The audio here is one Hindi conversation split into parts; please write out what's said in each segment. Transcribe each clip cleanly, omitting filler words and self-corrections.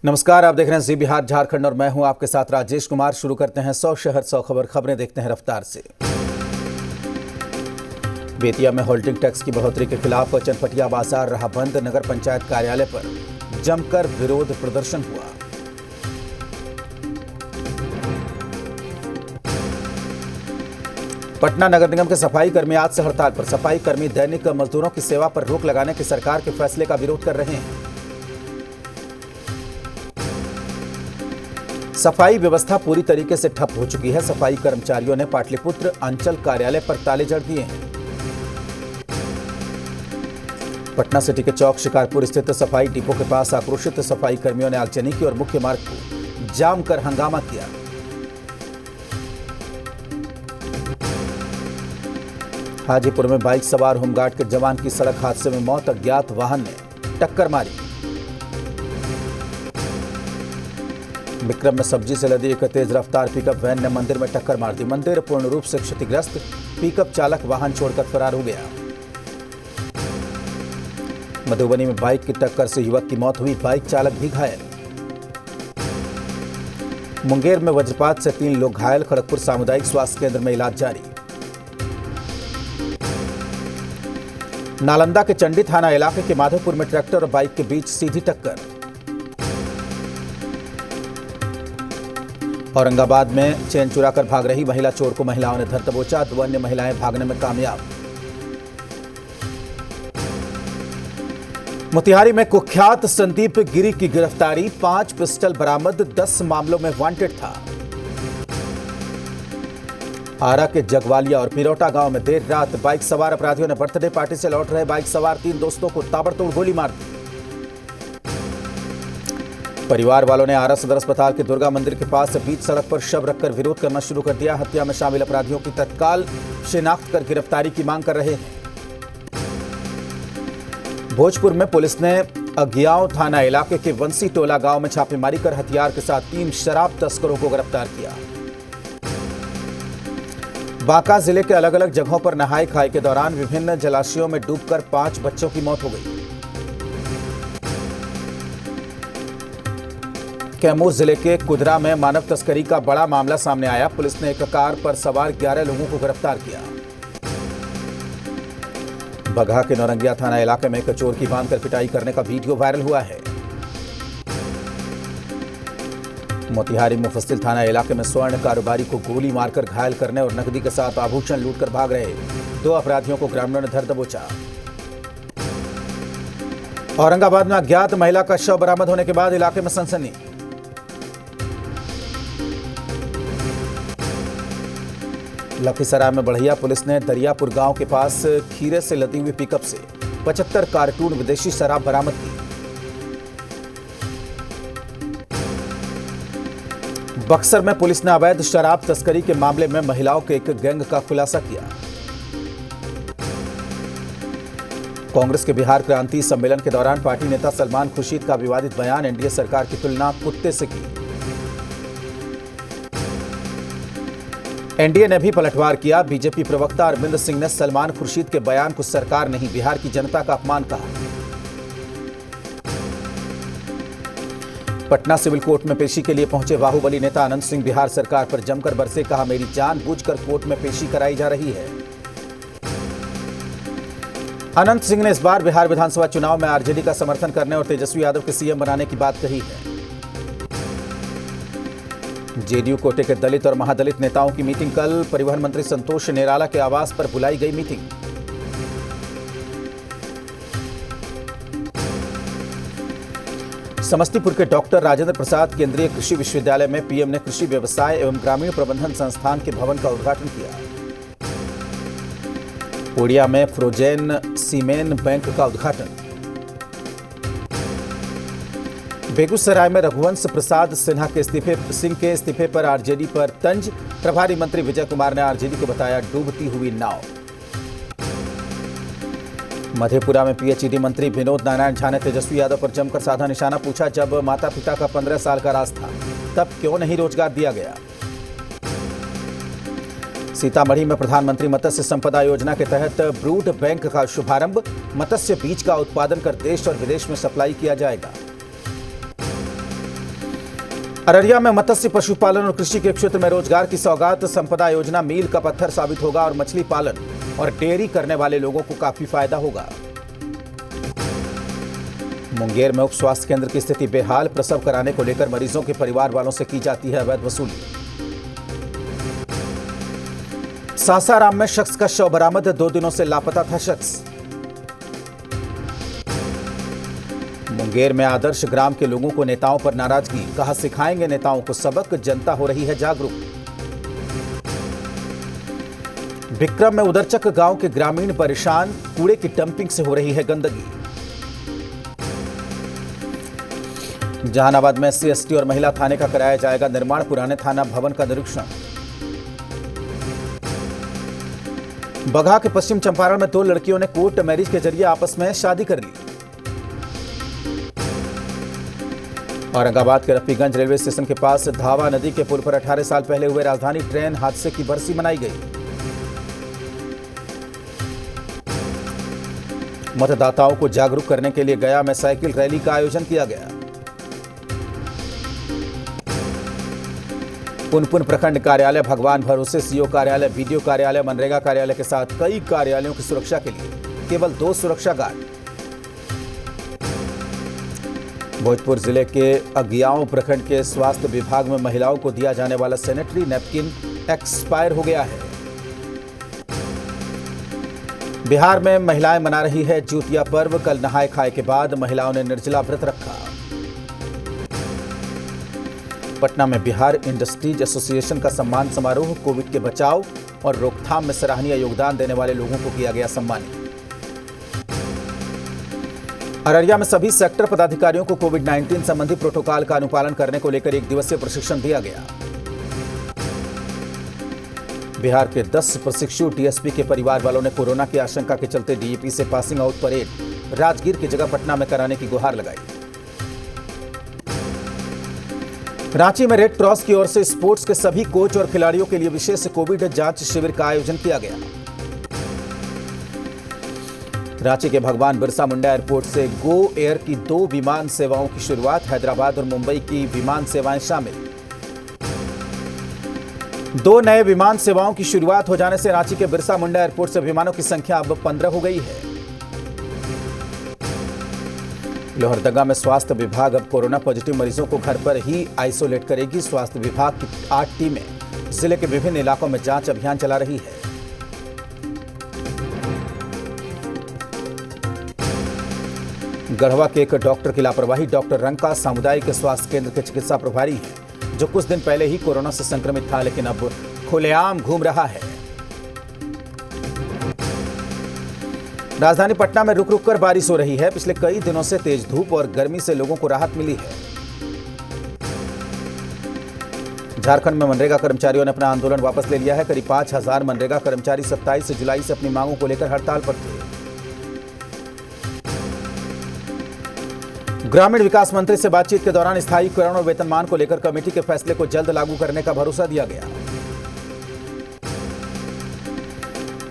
नमस्कार, आप देख रहे हैं जी बिहार झारखंड और मैं हूं आपके साथ राजेश कुमार। शुरू करते हैं 100 शहर 100 खबर। खबरें देखते हैं रफ्तार से। बेतिया में होल्डिंग टैक्स की बढ़ोतरी के खिलाफ चनपटिया बाजार रहा बंद। नगर पंचायत कार्यालय पर जमकर विरोध प्रदर्शन हुआ। पटना नगर निगम के सफाई कर्मी आज से हड़ताल पर। सफाई कर्मी दैनिक मजदूरों की सेवा पर रोक लगाने के सरकार के फैसले का विरोध कर रहे हैं। सफाई व्यवस्था पूरी तरीके से ठप हो चुकी है। सफाई कर्मचारियों ने पाटलिपुत्र अंचल कार्यालय पर ताले जड़ दिए हैं। पटना सिटी के चौक शिकारपुर स्थित सफाई डिपो के पास आक्रोशित सफाई कर्मियों ने आगजनी की और मुख्य मार्ग को जाम कर हंगामा किया। हाजीपुर में बाइक सवार होमगार्ड के जवान की सड़क हादसे में मौत। अज्ञात वाहन ने टक्कर मारी। विक्रम में सब्जी से लदी एक तेज रफ्तार पिकअप वैन ने मंदिर में टक्कर मार दी। मंदिर पूर्ण रूप से क्षतिग्रस्त। पिकअप चालक वाहन छोड़कर फरार हो गया। मधुबनी में बाइक की टक्कर से युवक की मौत हुई। बाइक चालक भी घायल। मुंगेर में वज्रपात से 3 लोग घायल। खड़गपुर सामुदायिक स्वास्थ्य केंद्र में इलाज जारी। नालंदा के चंडी थाना इलाके के माधोपुर में ट्रैक्टर और बाइक के बीच सीधी टक्कर। औरंगाबाद में चेन चुराकर भाग रही महिला चोर को महिलाओं ने धर दबोचा। 2 अन्य महिलाएं भागने में कामयाब। मोतिहारी में कुख्यात संदीप गिरी की गिरफ्तारी। 5 पिस्टल बरामद। 10 मामलों में वांटेड था। आरा के जगवालिया और पिरोटा गांव में देर रात बाइक सवार अपराधियों ने बर्थडे पार्टी से लौट रहे बाइक सवार 3 दोस्तों को ताबड़तोड़ गोली मार दी। परिवार वालों ने आरा सदर अस्पताल के दुर्गा मंदिर के पास बीच सड़क पर शव रखकर विरोध करना शुरू कर दिया। हत्या में शामिल अपराधियों की तत्काल शिनाख्त कर गिरफ्तारी की मांग कर रहे हैं। भोजपुर में पुलिस ने अगियाव थाना इलाके के वंसी टोला गांव में छापेमारी कर हथियार के साथ 3 शराब तस्करों को गिरफ्तार किया। बांका जिले के अलग अलग जगहों पर नहाई खाई के दौरान विभिन्न जलाशयों में डूबकर 5 बच्चों की मौत हो गई। कैमूर जिले के कुदरा में मानव तस्करी का बड़ा मामला सामने आया। पुलिस ने एक कार पर सवार 11 लोगों को गिरफ्तार किया। बगहा के नौरंगिया थाना इलाके में एक चोर की बांधकर पिटाई करने का वीडियो वायरल हुआ है। मोतिहारी मुफस्सिल थाना इलाके में स्वर्ण कारोबारी को गोली मारकर घायल करने और नकदी के साथ आभूषण लूटकर भाग रहे 2 अपराधियों को ग्रामीणों ने धर दबोचा। औरंगाबाद में अज्ञात महिला का शव बरामद होने के बाद इलाके में सनसनी। लखीसराय में बढ़िया पुलिस ने दरियापुर गांव के पास खीरे से लदी हुई पिकअप से 75 कार्टून विदेशी शराब बरामद की। बक्सर में पुलिस ने अवैध शराब तस्करी के मामले में महिलाओं के एक गैंग का खुलासा किया। कांग्रेस के बिहार क्रांति सम्मेलन के दौरान पार्टी नेता सलमान खुर्शीद का विवादित बयान। एनडीए सरकार की तुलना कुत्ते से की। एनडीए ने भी पलटवार किया। बीजेपी प्रवक्ता अरविंद सिंह ने सलमान खुर्शीद के बयान को सरकार नहीं बिहार की जनता का अपमान कहा। पटना सिविल कोर्ट में पेशी के लिए पहुंचे बाहुबली नेता अनंत सिंह बिहार सरकार पर जमकर बरसे। कहा, मेरी जानबूझकर कोर्ट में पेशी कराई जा रही है। अनंत सिंह ने इस बार बिहार विधानसभा चुनाव में आरजेडी का समर्थन करने और तेजस्वी यादव के सीएम बनाने की बात कही है। जेडीयू कोटे के दलित और महादलित नेताओं की मीटिंग कल। परिवहन मंत्री संतोष निराला के आवास पर बुलाई गई मीटिंग। समस्तीपुर के डॉक्टर राजेंद्र प्रसाद केंद्रीय कृषि विश्वविद्यालय में पीएम ने कृषि व्यवसाय एवं ग्रामीण प्रबंधन संस्थान के भवन का उद्घाटन किया। ओडिया में फ्रोजेन सीमेन बैंक का उद्घाटन। बेगूसराय में रघुवंश प्रसाद सिन्हा के इस्तीफे पर आरजेडी पर तंज। प्रभारी मंत्री विजय कुमार ने आरजेडी को बताया डूबती हुई नाव। मधेपुरा में पीएचईडी मंत्री विनोद नारायण झा ने तेजस्वी यादव पर जमकर साधा निशाना। पूछा, जब माता पिता का 15 साल का राज था तब क्यों नहीं रोजगार दिया गया। सीतामढ़ी में प्रधानमंत्री मत्स्य संपदा योजना के तहत ब्रूड बैंक का शुभारंभ। मत्स्य बीज का उत्पादन कर देश और विदेश में सप्लाई किया जाएगा। अररिया में मत्स्य पशुपालन और कृषि के क्षेत्र में रोजगार की सौगात संपदा योजना मील का पत्थर साबित होगा और मछली पालन और डेयरी करने वाले लोगों को काफी फायदा होगा। मुंगेर में उप स्वास्थ्य केंद्र की स्थिति बेहाल, प्रसव कराने को लेकर मरीजों के परिवार वालों से की जाती है अवैध वसूली। सासाराम में शख्स का शव बरामद, 2 दिनों से लापता था शख्स। मुंगेर में आदर्श ग्राम के लोगों को नेताओं पर नाराजगी, कहा सिखाएंगे नेताओं को सबक, जनता हो रही है जागरूक। विक्रम में उदरचक गांव के ग्रामीण परेशान, कूड़े की डंपिंग से हो रही है गंदगी। जहानाबाद में SC ST और महिला थाने का कराया जाएगा निर्माण, पुराने थाना भवन का निरीक्षण। बगहा के पश्चिम चंपारण में 2 लड़कियों ने कोर्ट मैरिज के जरिए आपस में शादी कर ली। औरंगाबाद के रफीगंज रेलवे स्टेशन के पास धावा नदी के पुल पर 18 साल पहले हुए राजधानी ट्रेन हादसे की बरसी मनाई गई। मतदाताओं को जागरूक करने के लिए गया में साइकिल रैली का आयोजन किया गया। पुनपुन प्रखंड कार्यालय, भगवान भरोसे सीओ कार्यालय, बीडीओ कार्यालय, मनरेगा कार्यालय के साथ कई कार्यालयों की सुरक्षा के लिए केवल 2 सुरक्षा गार्ड। भोजपुर जिले के अगियाओं प्रखंड के स्वास्थ्य विभाग में महिलाओं को दिया जाने वाला सैनिटरी नैपकिन एक्सपायर हो गया है। बिहार में महिलाएं मना रही है ज्यूतिया पर्व, कल नहाए खाए के बाद महिलाओं ने निर्जला व्रत रखा। पटना में बिहार इंडस्ट्रीज एसोसिएशन का सम्मान समारोह, कोविड के बचाव और रोकथाम में सराहनीय योगदान देने वाले लोगों को किया गया सम्मानित। अररिया में सभी सेक्टर पदाधिकारियों को कोविड-19 संबंधी प्रोटोकॉल का अनुपालन करने को लेकर 1 दिवसीय प्रशिक्षण दिया गया। बिहार के 10 प्रशिक्षु डीएसपी के परिवार वालों ने कोरोना की आशंका के चलते डीएपी से पासिंग आउट परेड राजगीर की जगह पटना में कराने की गुहार लगाई। रांची में रेड क्रॉस की ओर से स्पोर्ट्स के सभी कोच और खिलाड़ियों के लिए विशेष कोविड जांच शिविर का आयोजन किया गया। रांची के भगवान बिरसा मुंडा एयरपोर्ट से गो एयर की 2 विमान सेवाओं की शुरुआत, हैदराबाद और मुंबई की विमान सेवाएं शामिल। 2 नए विमान सेवाओं की शुरुआत हो जाने से रांची के बिरसा मुंडा एयरपोर्ट से विमानों की संख्या अब 15 हो गई है। लोहरदगा में स्वास्थ्य विभाग अब कोरोना पॉजिटिव मरीजों को घर पर ही आइसोलेट करेगी। स्वास्थ्य विभाग की 8 टीमें जिले के विभिन्न इलाकों में जांच अभियान चला रही है। गढ़वा के एक डॉक्टर की लापरवाही, डॉक्टर रंका सामुदायिक स्वास्थ्य केंद्र के चिकित्सा प्रभारी हैं, जो कुछ दिन पहले ही कोरोना से संक्रमित था, लेकिन अब खुलेआम घूम रहा है। राजधानी पटना में रुक रुक कर बारिश हो रही है। पिछले कई दिनों से तेज धूप और गर्मी से लोगों को राहत मिली है। झारखंड में मनरेगा कर्मचारियों ने अपना आंदोलन वापस ले लिया है। करीब 5000 मनरेगा कर्मचारी 27 जुलाई से अपनी मांगों को लेकर हड़ताल पर थे। ग्रामीण विकास मंत्री से बातचीत के दौरान स्थायीकरण और वेतनमान को लेकर कमेटी के फैसले को जल्द लागू करने का भरोसा दिया गया।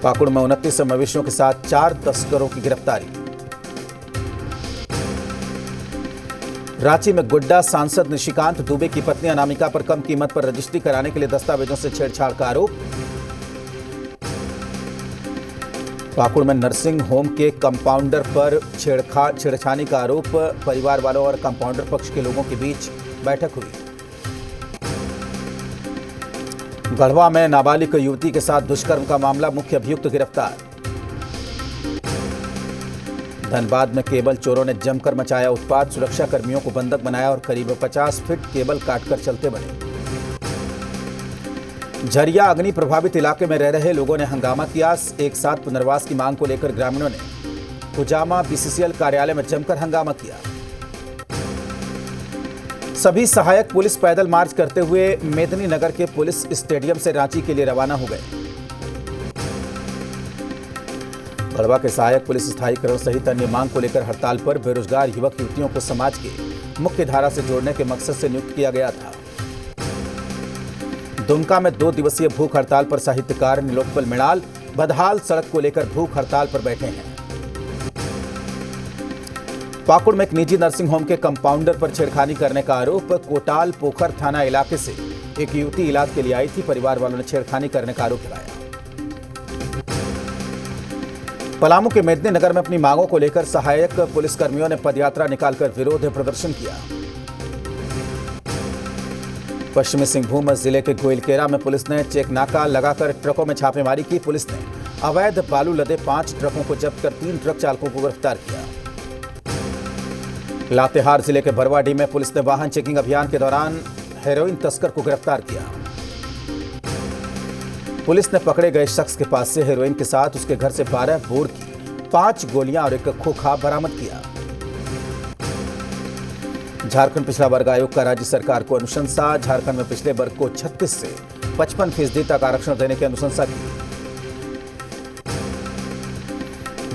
पाकुड़ में 29 मवेशियों के साथ 4 तस्करों की गिरफ्तारी। रांची में गोड्डा सांसद निशिकांत दुबे की पत्नी अनामिका पर कम कीमत पर रजिस्ट्री कराने के लिए दस्तावेजों से छेड़छाड़ का आरोप। पाकुड़ में नर्सिंग होम के कंपाउंडर पर छेड़छाड़ी का आरोप। परिवार वालों और कंपाउंडर पक्ष के लोगों के बीच बैठक हुई। गढ़वा में नाबालिग युवती के साथ दुष्कर्म का मामला, मुख्य अभियुक्त गिरफ्तार। धनबाद में केबल चोरों ने जमकर मचाया उत्पात, सुरक्षा कर्मियों को बंधक बनाया और करीब 50 फीट केबल काटकर चलते बने। झरिया अग्नि प्रभावित इलाके में रह रहे लोगों ने हंगामा किया। एक साथ पुनर्वास की मांग को लेकर ग्रामीणों ने कुजामा बीसीसीएल कार्यालय में जमकर हंगामा किया। सभी सहायक पुलिस पैदल मार्च करते हुए मेदिनी नगर के पुलिस स्टेडियम से रांची के लिए रवाना हो गए। गढ़वा के सहायक पुलिस स्थायीकरण सहित अन्य मांग को लेकर हड़ताल पर बेरोजगार युवक युवतियों को समाज के मुख्य धारा से जोड़ने के मकसद से नियुक्त किया गया था। दुमका में 2 दिवसीय भूख हड़ताल पर साहित्यकार नीलोत्पल मृणाल बदहाल सड़क को लेकर भूख हड़ताल पर बैठे हैं। पाकुड़ में एक निजी नर्सिंग होम के कंपाउंडर पर छेड़खानी करने का आरोप। कोटाल पोखर थाना इलाके से एक युवती इलाज के लिए आई थी। परिवार वालों ने छेड़खानी करने का आरोप लगाया। पलामू के मेदिनी नगर में अपनी मांगों को लेकर सहायक पुलिसकर्मियों ने पदयात्रा निकालकर विरोध प्रदर्शन किया। पश्चिमी सिंहभूम जिले के गोइलकेरा में पुलिस ने चेक नाका लगाकर ट्रकों में छापेमारी की। पुलिस ने अवैध बालू लदे 5 ट्रकों को जब्त कर 3 ट्रक चालकों को गिरफ्तार किया। लातेहार जिले के बरवाडीह में पुलिस ने वाहन चेकिंग अभियान के दौरान हेरोइन तस्कर को गिरफ्तार किया। पुलिस ने पकड़े गए शख्स के पास से हेरोइन के साथ उसके घर से 12 बोर की 5 गोलियां और एक खोखा बरामद किया। झारखंड पिछड़ा वर्ग आयोग का राज्य सरकार को अनुशंसा। झारखंड में पिछले वर्ग को 36 से 55% तक आरक्षण देने की अनुशंसा की।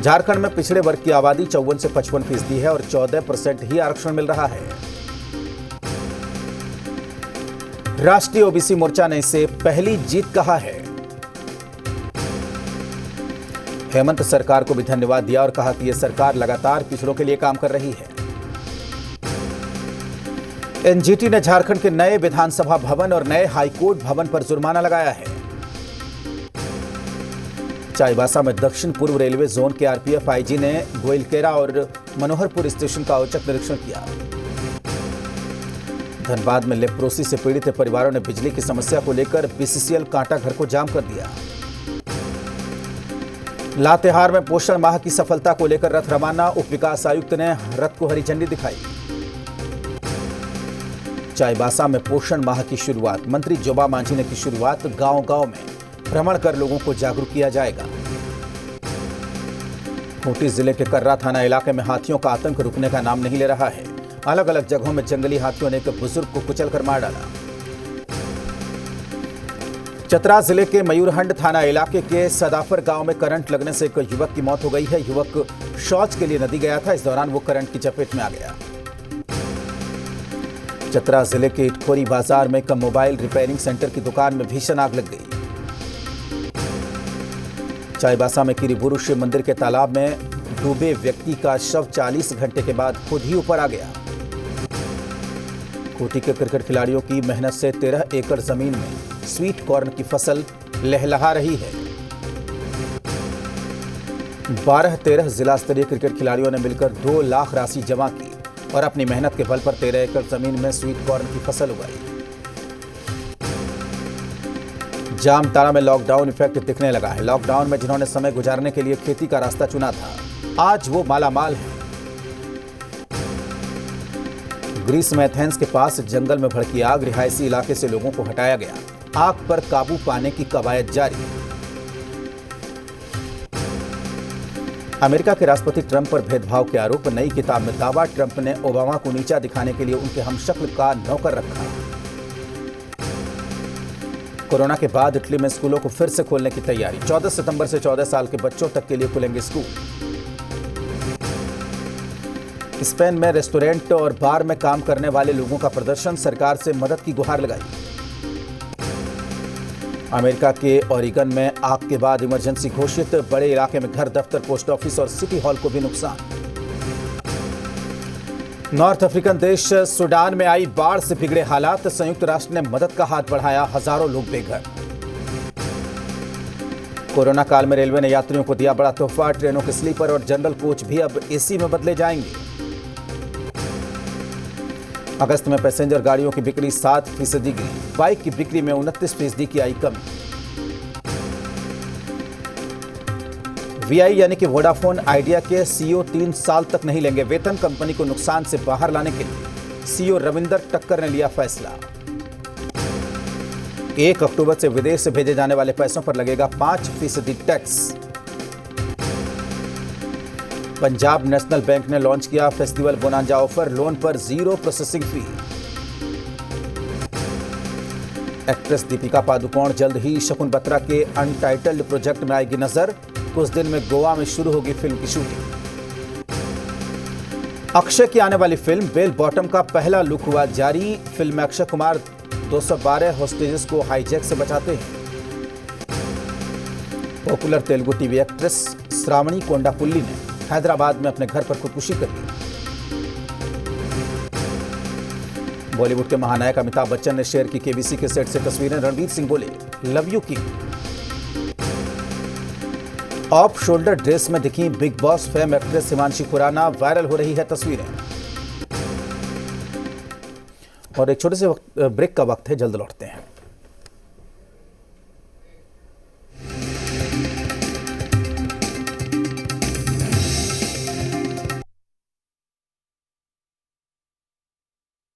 झारखंड में पिछड़े वर्ग की आबादी 54 से 55% है और 14% ही आरक्षण मिल रहा है। राष्ट्रीय ओबीसी मोर्चा ने इसे पहली जीत कहा है। हेमंत सरकार को भी धन्यवाद दिया और कहा कि यह सरकार लगातार पिछड़ों के लिए काम कर रही है। एनजीटी ने झारखंड के नए विधानसभा भवन और नए हाईकोर्ट भवन पर जुर्माना लगाया है। चाईबासा में दक्षिण पूर्व रेलवे जोन के आरपीएफ आईजी ने गोइलकेरा और मनोहरपुर स्टेशन का औचक निरीक्षण किया। धनबाद में लेप्रोसी से पीड़ित परिवारों ने बिजली की समस्या को लेकर बीसीसीएल कांटा घर को जाम कर दिया। लातेहार में पोषण माह की सफलता को लेकर रथ रवाना। उप विकास आयुक्त ने रथ को हरी झंडी दिखाई। चाईबासा में पोषण माह की शुरुआत मंत्री जोबा मांझी ने की शुरुआत। गांव-गांव में भ्रमण कर लोगों को जागरूक किया जाएगा। खूंटी जिले के कर्रा थाना इलाके में हाथियों का आतंक रुकने का नाम नहीं ले रहा है। अलग अलग जगहों में जंगली हाथियों ने एक बुजुर्ग को कुचलकर मार डाला। चतरा जिले के मयूरहंड थाना इलाके के सदाफर गांव में करंट लगने से एक युवक की मौत हो गई है। युवक शौच के लिए नदी गया था। इस दौरान वो करंट की चपेट में आ गया। चतरा जिले के इटखोरी बाजार में एक मोबाइल रिपेयरिंग सेंटर की दुकान में भीषण आग लग गई। चाईबासा में किरीबुरु शिव मंदिर के तालाब में डूबे व्यक्ति का शव 40 घंटे के बाद खुद ही ऊपर आ गया। खूंटी के क्रिकेट खिलाड़ियों की मेहनत से 13 एकड़ जमीन में स्वीट कॉर्न की फसल लहलहा रही है। 12-13 जिला स्तरीय क्रिकेट खिलाड़ियों ने मिलकर 2 लाख राशि जमा की और अपनी मेहनत के बल पर 13 एकड़ जमीन में स्वीट कॉर्न की फसल उगाई। जामताड़ा में लॉकडाउन इफेक्ट दिखने लगा है। लॉकडाउन में जिन्होंने समय गुजारने के लिए खेती का रास्ता चुना था, आज वो मालामाल है। ग्रीस में एथेंस के पास जंगल में भड़की आग। रिहायशी इलाके से लोगों को हटाया गया। आग पर काबू पाने की कवायद जारी। अमेरिका के राष्ट्रपति ट्रंप पर भेदभाव के आरोप। नई किताब में दावा। ट्रंप ने ओबामा को नीचा दिखाने के लिए उनके हमशक्ल का नौकर रखा। कोरोना के बाद इटली में स्कूलों को फिर से खोलने की तैयारी। 14 सितंबर से 14 साल के बच्चों तक के लिए खुलेंगे स्कूल। स्पेन में रेस्टोरेंट और बार में काम करने वाले लोगों का प्रदर्शन। सरकार से मदद की गुहार लगाई। अमेरिका के ओरिगन में आग के बाद इमरजेंसी घोषित। बड़े इलाके में घर, दफ्तर, पोस्ट ऑफिस और सिटी हॉल को भी नुकसान। नॉर्थ अफ्रीकन देश सूडान में आई बाढ़ से बिगड़े हालात। संयुक्त राष्ट्र ने मदद का हाथ बढ़ाया। हजारों लोग बेघर। कोरोना काल में रेलवे ने यात्रियों को दिया बड़ा तोहफा। ट्रेनों के स्लीपर और जनरल कोच भी अब एसी में बदले जाएंगे। अगस्त में पैसेंजर गाड़ियों की बिक्री 7% गिरी। बाइक की बिक्री में 29% की आई कमी। वीआई यानी कि वोडाफोन आइडिया के सीईओ 3 साल तक नहीं लेंगे वेतन। कंपनी को नुकसान से बाहर लाने के लिए सीईओ रविंदर टक्कर ने लिया फैसला। 1 अक्टूबर से विदेश से भेजे जाने वाले पैसों पर लगेगा 5% टैक्स। पंजाब नेशनल बैंक ने लॉन्च किया फेस्टिवल बोनांजा ऑफर। लोन पर 0 processing fee. Actress Deepika Padukone जल्द ही शकुन बत्रा के अनटाइटल्ड प्रोजेक्ट में आएगी नजर। कुछ दिन में गोवा में शुरू होगी फिल्म की शूटिंग। अक्षय की आने वाली फिल्म बेल बॉटम का पहला लुक हुआ जारी। फिल्म में अक्षय कुमार 212 होस्टेजेस को हाईजैक से बचाते हैं। Popular Telugu TV actress Shravani Kondapulli ने हैदराबाद में अपने घर पर खुदकुशी कर ली। बॉलीवुड के महानायक अमिताभ बच्चन ने शेयर की केबीसी के सेट से तस्वीरें। रणवीर सिंह बोले, love you king. Off shoulder dress में दिखी Bigg Boss fame actress Himanshi Khurana, viral हो रही है तस्वीरें। और एक छोटे से ब्रेक का वक्त है, जल्द लौटते हैं।